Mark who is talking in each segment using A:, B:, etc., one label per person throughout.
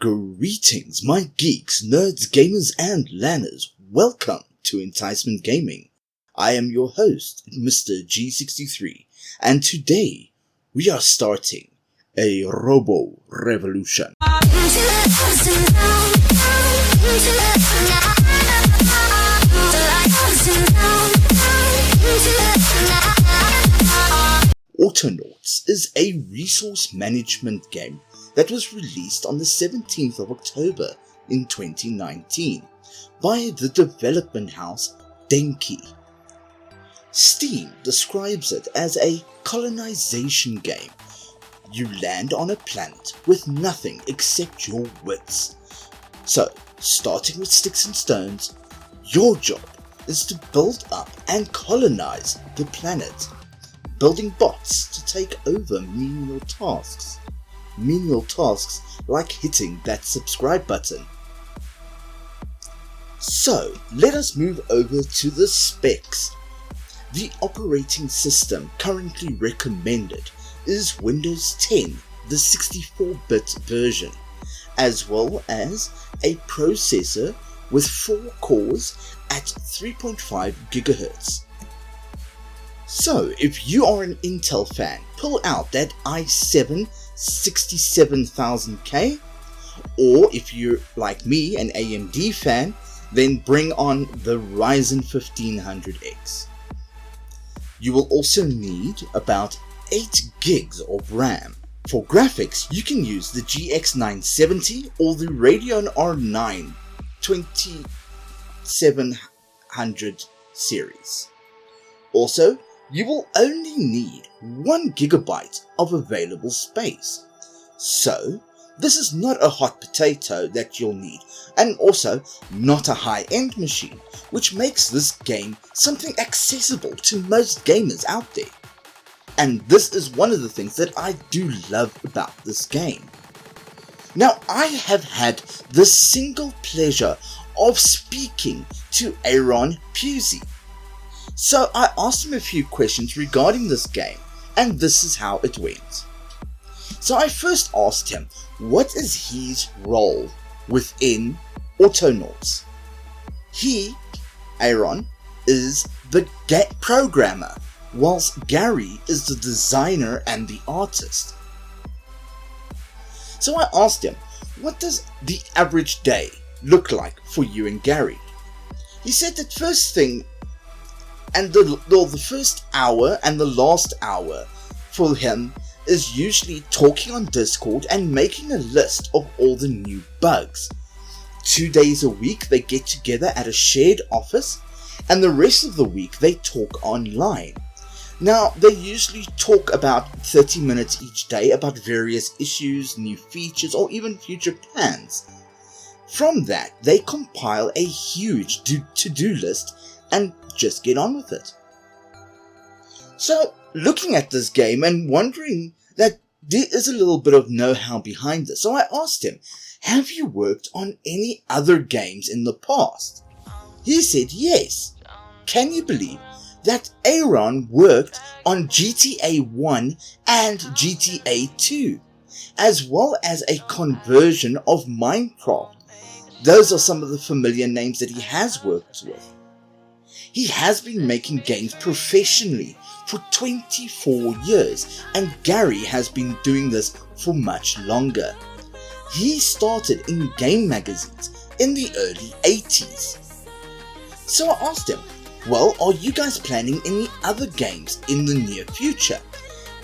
A: Greetings, my geeks, nerds, gamers, and lanners. Welcome to Enticement Gaming. I am your host, Mr. G63, and today we are starting a robo revolution. Autonauts is a resource management game that was released on the 17th of October in 2019 by the development house Denki. Steam describes it as a colonization game. You land on a planet with nothing except your wits. So, starting with sticks and stones, your job is to build up and colonize the planet, building bots to take over menial tasks. Menial tasks like hitting that subscribe button. So, let us move over to the specs. The operating system currently recommended is Windows 10, the 64-bit version, as well as a processor with 4 cores at 3.5 GHz. So, if you are an Intel fan, pull out that i7 67000K, or if you're like me, an AMD fan, then bring on the Ryzen 1500X. You will also need about 8 gigs of RAM. For graphics, you can use the GX 970 or the Radeon R9 2700 series. Also, you will only need 1 GB of available space. So, this is not a hot potato that you'll need, and also not a high-end machine, which makes this game something accessible to most gamers out there. And this is one of the things that I do love about this game. Now, I have had the single pleasure of speaking to Aaron Pusey. So I asked him a few questions regarding this game, and this is how it went. So I first asked him, what is his role within Autonauts? He, Aaron, is the programmer, whilst Gary is the designer and the artist. So I asked him, what does the average day look like for you and Gary? He said that first thing, and the first hour and the last hour for him is usually talking on Discord and making a list of all the new bugs. 2 days a week they get together at a shared office, and the rest of the week they talk online. Now, they usually talk about 30 minutes each day about various issues, new features, or even future plans. From that, they compile a huge to-do list and just get on with it. So, looking at this game and wondering that there is a little bit of know-how behind this, so I asked him, have you worked on any other games in the past? He said yes. Can you believe that Aaron worked on GTA 1 and GTA 2, as well as a conversion of Minecraft? Those are some of the familiar names that he has worked with. He has been making games professionally for 24 years, and Gary has been doing this for much longer. He started in game magazines in the early 80s. So I asked him, well, are you guys planning any other games in the near future?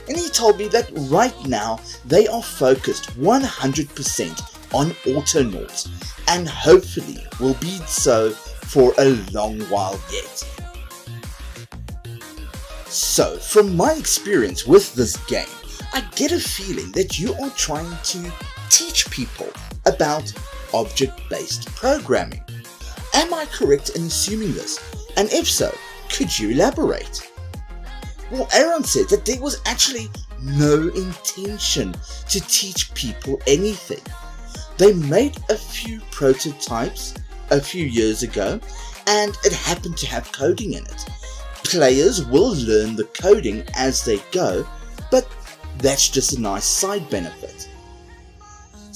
A: And he told me that right now they are focused 100% on Autonauts, and hopefully will be so for a long while yet. So, from my experience with this game, I get a feeling that you are trying to teach people about object-based programming. Am I correct in assuming this? And if so, could you elaborate? Well, Aaron said that there was actually no intention to teach people anything. They made a few prototypes a few years ago, and it happened to have coding in it. Players will learn the coding as they go, but that's just a nice side benefit.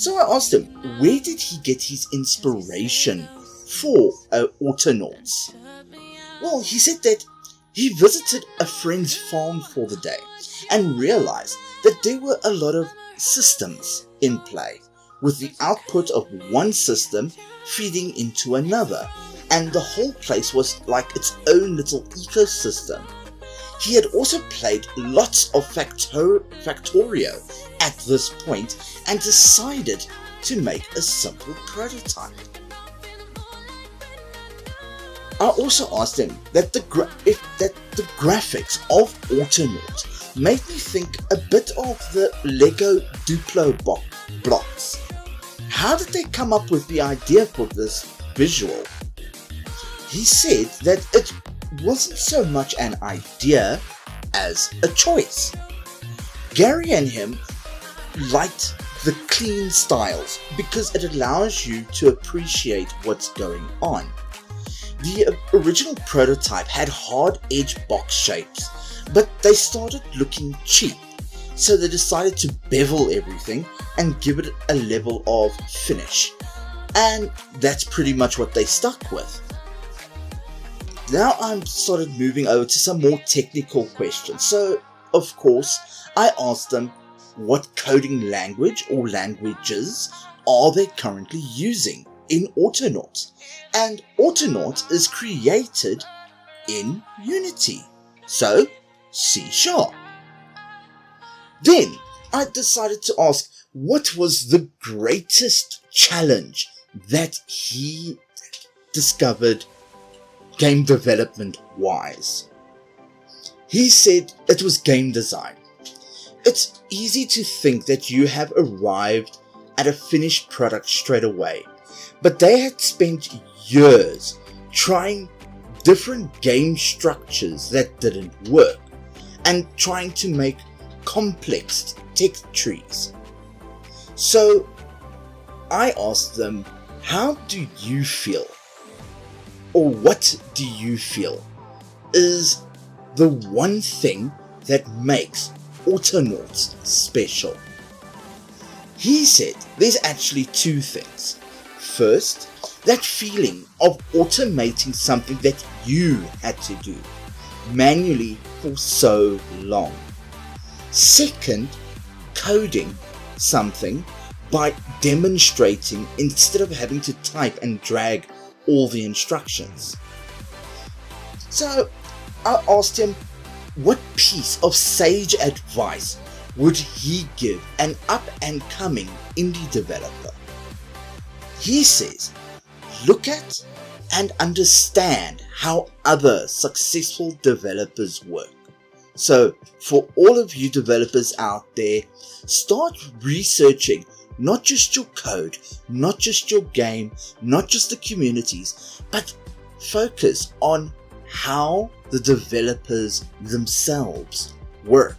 A: So I asked him, where did he get his inspiration for Autonauts? Well, he said that he visited a friend's farm for the day and realized that there were a lot of systems in play, with the output of one system feeding into another, and the whole place was like its own little ecosystem. He had also played lots of Factorio at this point and decided to make a simple prototype. I also asked him that the graphics of Autonauts made me think a bit of the Lego Duplo blocks. How did they come up with the idea for this visual? He said that it wasn't so much an idea as a choice. Gary and him liked the clean styles because it allows you to appreciate what's going on. The original prototype had hard edge box shapes, but they started looking cheap, so they decided to bevel everything and give it a level of finish, and that's pretty much what they stuck with. Now I'm started moving over to some more technical questions, so of course I asked them what coding language or languages are they currently using in Autonauts, and Autonauts is created in Unity, so C#. Then I decided to ask what was the greatest challenge that he discovered game development wise. He said it was game design. It's easy to think that you have arrived at a finished product straight away, but they had spent years trying different game structures that didn't work and trying to make complex text trees. So I asked them, how do you feel, or what do you feel is the one thing that makes Autonauts special? He said there's actually two things. First, that feeling of automating something that you had to do manually for so long. Second, coding something by demonstrating instead of having to type and drag all the instructions. So I asked him what piece of sage advice would he give an up and coming indie developer. He says, look at and understand how other successful developers work. So for all of you developers out there, start researching not just your code, not just your game, not just the communities, but focus on how the developers themselves work.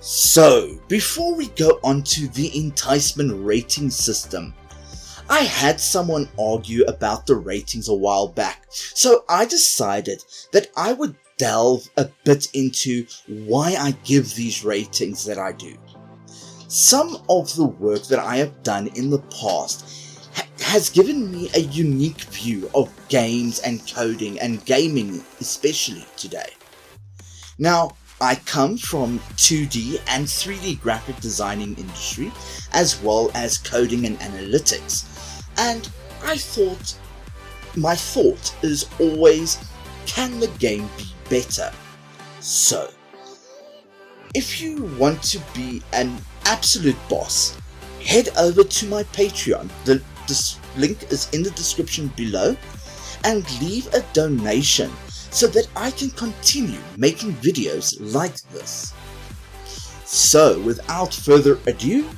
A: So, before we go on to the enticement rating system, I had someone argue about the ratings a while back, so I decided that I would delve a bit into why I give these ratings that I do. Some of the work that I have done in the past has given me a unique view of games and coding and gaming, especially today. Now, I come from 2D and 3D graphic designing industry, as well as coding and analytics, and my thought is always, can the game be better? So, if you want to be an absolute boss, head over to my Patreon, the link is in the description below, and leave a donation so that I can continue making videos like this. So without further ado,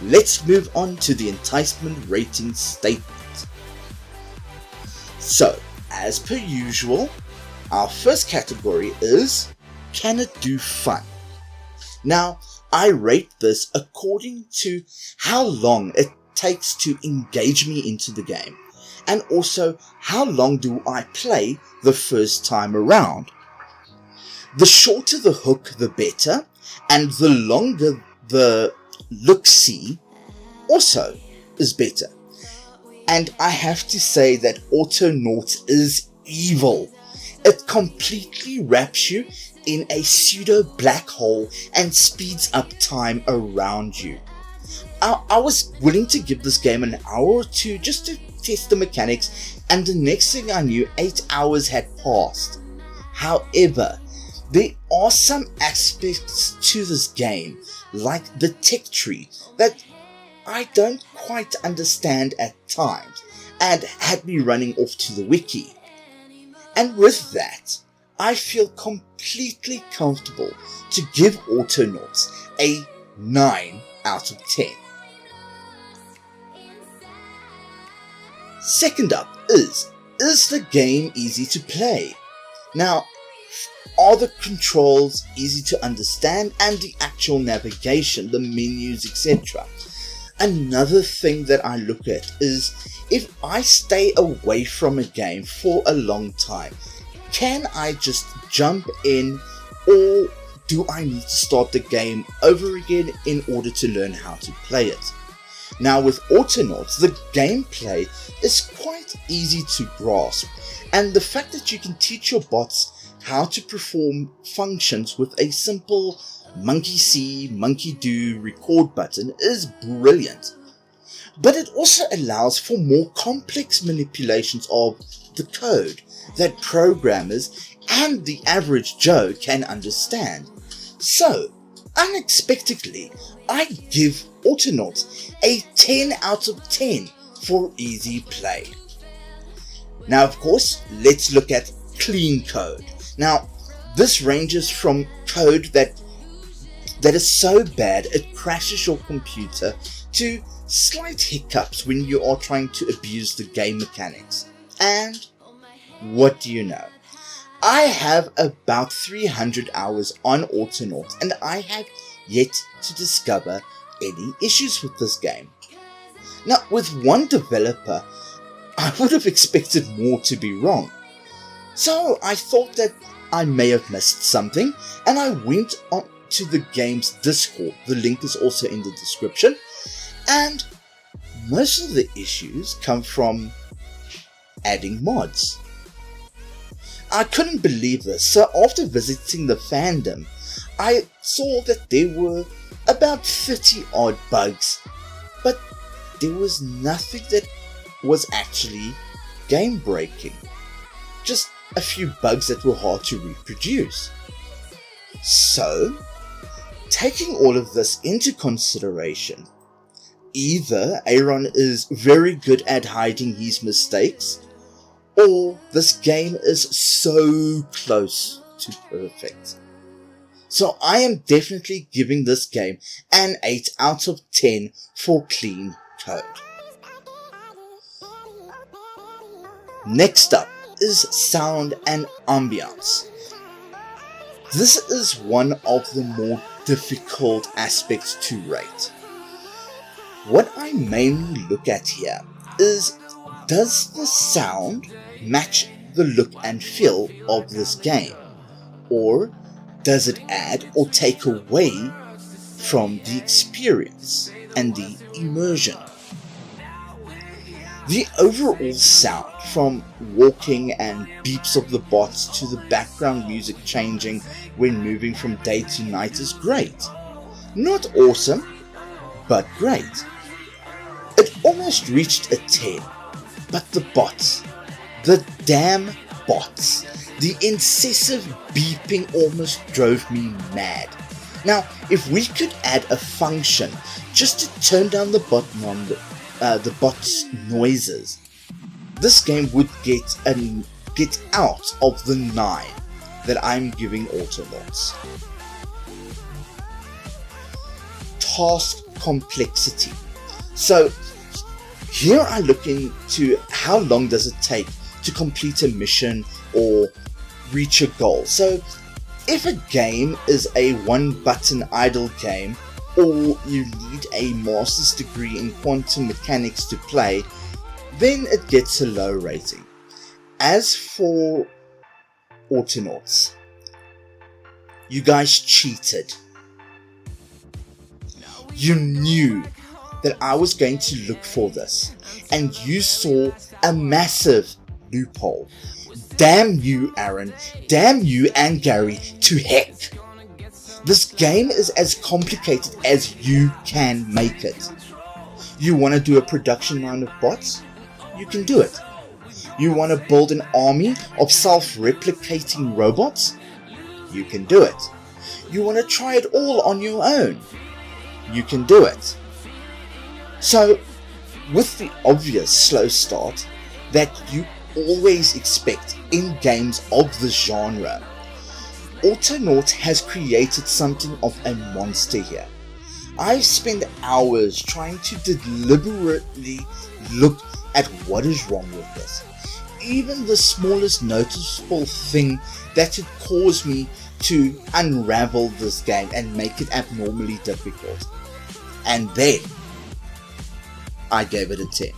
A: let's move on to the enticement rating statement. So, as per usual, our first category is, can it do fun? Now, I rate this according to how long it takes to engage me into the game, and also how long do I play the first time around. The shorter the hook, the better, and the longer the look-see also is better. And I have to say that Autonauts is evil. It completely wraps you in a pseudo black hole and speeds up time around you. I was willing to give this game an hour or two just to test the mechanics, and the next thing I knew, 8 hours had passed. However, there are some aspects to this game, like the tech tree, that I don't quite understand at times, and had me running off to the wiki. And with that, I feel completely comfortable to give Autonauts a 9 out of 10. Second up is the game easy to play? Now, are the controls easy to understand, and the actual navigation, the menus, etc.? Another thing that I look at is, if I stay away from a game for a long time, can I just jump in, or do I need to start the game over again in order to learn how to play it? Now with Autonauts, the gameplay is quite easy to grasp, and the fact that you can teach your bots how to perform functions with a simple monkey see, monkey do, record button is brilliant. But it also allows for more complex manipulations of the code that programmers and the average Joe can understand. So, unexpectedly, I give Autonauts a 10 out of 10 for easy play. Now of course, let's look at clean code. Now, this ranges from code that is so bad it crashes your computer, to slight hiccups when you are trying to abuse the game mechanics. And what do you know? I have about 300 hours on Autonauts, and I have yet to discover any issues with this game. Now, with one developer, I would have expected more to be wrong. So I thought that I may have missed something, and I went on to the game's Discord. The link is also in the description, and most of the issues come from adding mods. I couldn't believe this, so after visiting the fandom, I saw that there were about 30 odd bugs, but there was nothing that was actually game breaking. Just a few bugs that were hard to reproduce. So, taking all of this into consideration, either Aaron is very good at hiding his mistakes, or this game is so close to perfect. So I am definitely giving this game an 8 out of 10 for clean code. Next up is sound and ambience. This is one of the more difficult aspects to rate. What I mainly look at here is, does the sound match the look and feel of this game, or does it add or take away from the experience and the immersion? The overall sound, from walking and beeps of the bots to the background music changing when moving from day to night, is great. Not awesome, but great. It almost reached a 10, but the bots, the damn bots, the incessant beeping almost drove me mad. Now, if we could add a function just to turn down the bot's noises, this game would get out of the 9 that I'm giving Autonauts. Task complexity. So here I look into how long does it take to complete a mission or reach a goal. So if a game is a one-button idle game, or you need a master's degree in quantum mechanics to play, then it gets a low rating. As for Autonauts, you guys cheated. You knew that I was going to look for this, and you saw a massive loophole. Damn you, Aaron. Damn you and Gary to heck. This game is as complicated as you can make it. You want to do a production line of bots? You can do it. You want to build an army of self-replicating robots? You can do it. You want to try it all on your own? You can do it. So, with the obvious slow start that you always expect in games of this genre, Autonauts has created something of a monster here. I've spent hours trying to deliberately look at what is wrong with this. Even the smallest noticeable thing that could cause me to unravel this game and make it abnormally difficult. And then, I gave it a 10.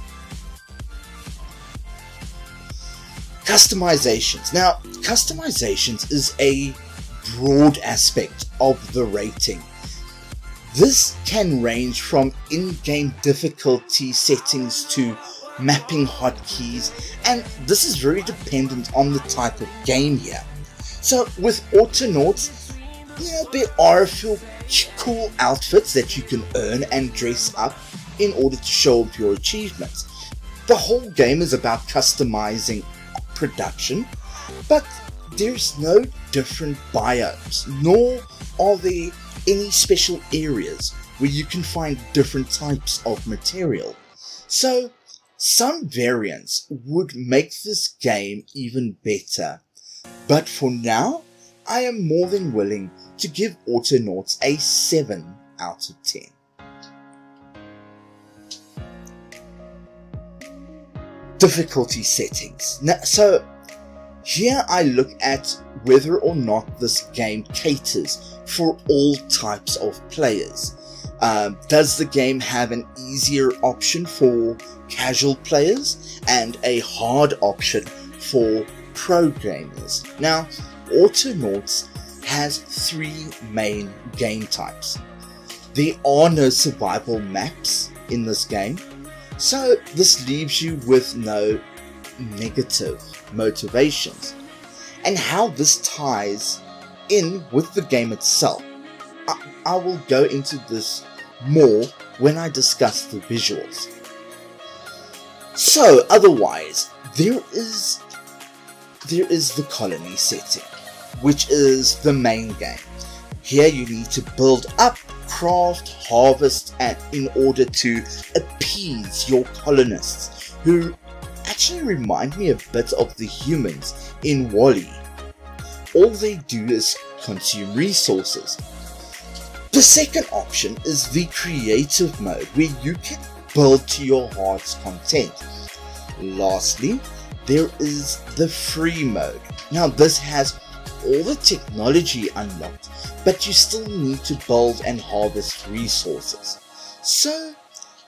A: Customizations. Now, customizations is a broad aspect of the rating. This can range from in-game difficulty settings to mapping hotkeys, and this is very dependent on the type of game here. So with Autonauts, there are a few cool outfits that you can earn and dress up in order to show off your achievements. The whole game is about customizing production, but there's no different biomes, nor are there any special areas where you can find different types of material. So some variants would make this game even better, but for now I am more than willing to give Autonauts a 7 out of 10. Difficulty settings. Now, so here I look at whether or not this game caters for all types of players. Does the game have an easier option for casual players and a hard option for pro gamers? Now, Autonauts has 3 main game types. There are no survival maps in this game, so this leaves you with no negative motivations. And how this ties in with the game itself, I will go into this more when I discuss the visuals. So otherwise, there is the colony setting, which is the main game. Here you need to build up, craft, harvest, and in order to appease your colonists, who actually remind me a bit of the humans in WALL-E. All they do is consume resources. The second option is the creative mode, where you can build to your heart's content. Lastly, there is the free mode. Now this has all the technology unlocked, but you still need to build and harvest resources. So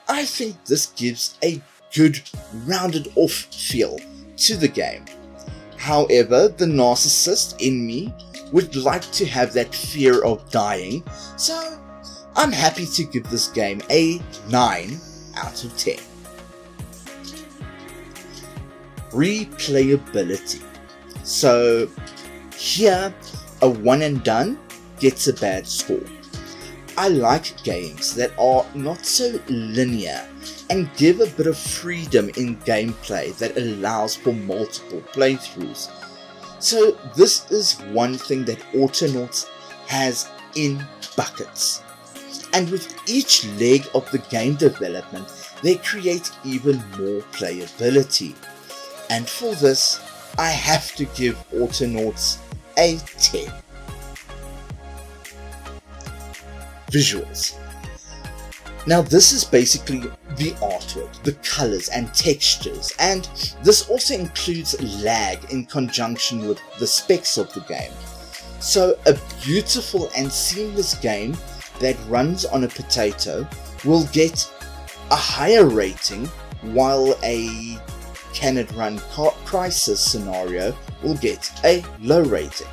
A: I think this gives a good rounded off feel to the game. However, the narcissist in me would like to have that fear of dying, so I'm happy to give this game a 9 out of 10. Replayability. So here, a one and done gets a bad score. I like games that are not so linear and give a bit of freedom in gameplay that allows for multiple playthroughs. So this is one thing that Autonauts has in buckets. And with each leg of the game development, they create even more playability. And for this, I have to give Autonauts a 10. Visuals. Now this is basically the artwork, the colors and textures, and this also includes lag in conjunction with the specs of the game. So a beautiful and seamless game that runs on a potato will get a higher rating, while a can it run crisis scenario will get a low rating.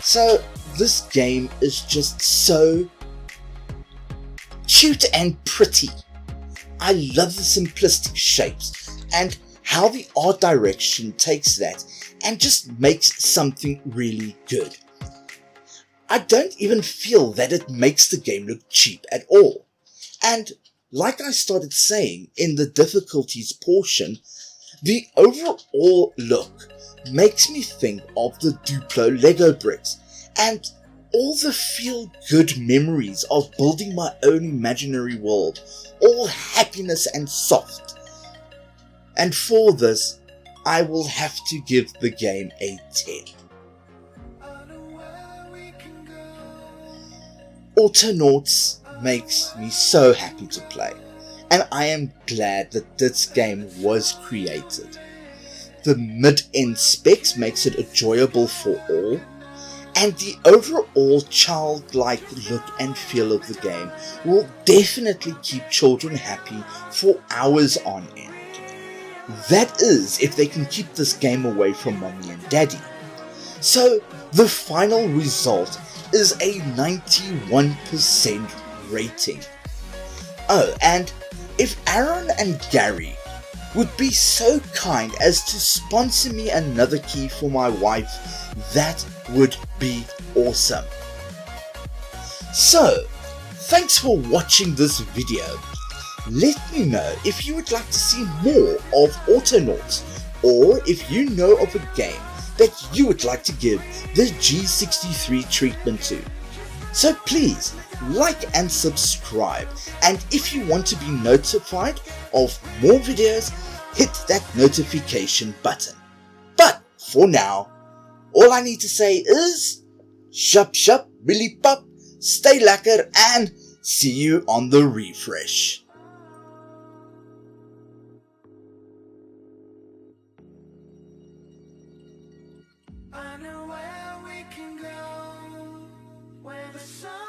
A: So this game is just so cute and pretty. I love the simplistic shapes and how the art direction takes that and just makes something really good. I don't even feel that it makes the game look cheap at all. And like I started saying in the difficulties portion, the overall look makes me think of the Duplo Lego bricks and all the feel-good memories of building my own imaginary world, all happiness and soft. And for this, I will have to give the game a 10. Autonauts makes me so happy to play, and I am glad that this game was created. The mid-end specs makes it enjoyable for all, and the overall childlike look and feel of the game will definitely keep children happy for hours on end. That is, if they can keep this game away from mommy and daddy. So the final result is a 91% rating. Oh, and if Aaron and Gary would be so kind as to sponsor me another key for my wife, that would be awesome. So, thanks for watching this video. Let me know if you would like to see more of Autonauts, or if you know of a game that you would like to give the G63 treatment to. So please like and subscribe, and if you want to be notified of more videos, hit that notification button. But for now, all I need to say is shup shup billy pup, stay lekker, and see you on the refresh.
B: I know where we can go, where the sun